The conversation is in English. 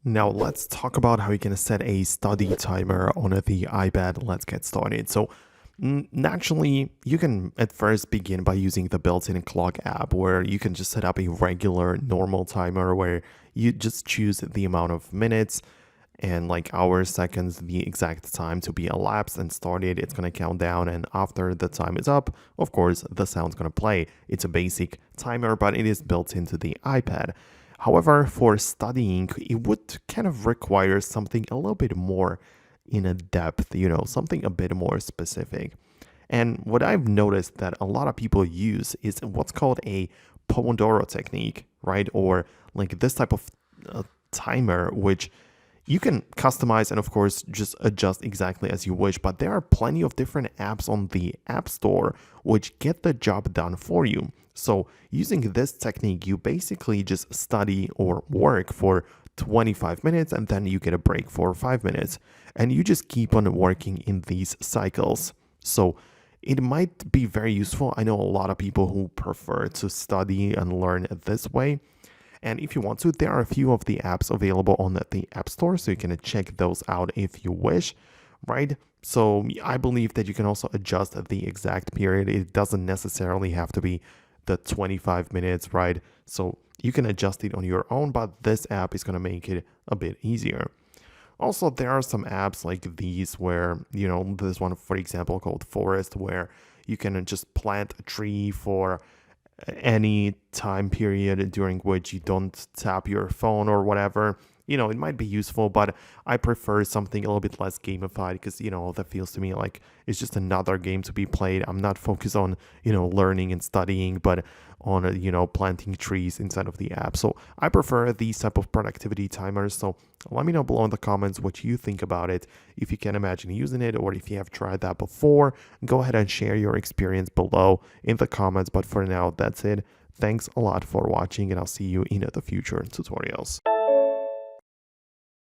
Now let's talk about how you can set a study timer on the iPad. Let's get started. Naturally, you can at first begin by using the built-in clock app where you can just set up a regular normal timer where you just choose the amount of minutes and like hours, seconds, the exact time to be elapsed and started. It's going to count down, and after the time is up, of course, the sound's going to play. It's a basic timer, but it is built into the iPad. However, for studying, it would kind of require something a little bit more in a depth, something a bit more specific. And what I've noticed that a lot of people use is what's called a Pomodoro technique, right? Or like this type of timer, which you can customize and, of course, just adjust exactly as you wish. But there are plenty of different apps on the App Store which get the job done for you. So using this technique, you basically just study or work for 25 minutes and then you get a break for 5 minutes. And you just keep on working in these cycles. So it might be very useful. I know a lot of people who prefer to study and learn this way. And if you want to, there are a few of the apps available on the App Store, so you can check those out if you wish, right? So I believe that you can also adjust the exact period. It doesn't necessarily have to be the 25 minutes, right? So you can adjust it on your own, but this app is going to make it a bit easier. Also, there are some apps like these where, this one, for example, called Forest, where you can just plant a tree for any time period during which you don't tap your phone or whatever. It might be useful, but I prefer something a little bit less gamified because, that feels to me like it's just another game to be played. I'm not focused on, learning and studying, but on, planting trees inside of the app. So I prefer these type of productivity timers. So let me know below in the comments what you think about it. If you can imagine using it or if you have tried that before, go ahead and share your experience below in the comments. But for now, that's it. Thanks a lot for watching, and I'll see you in the future tutorials.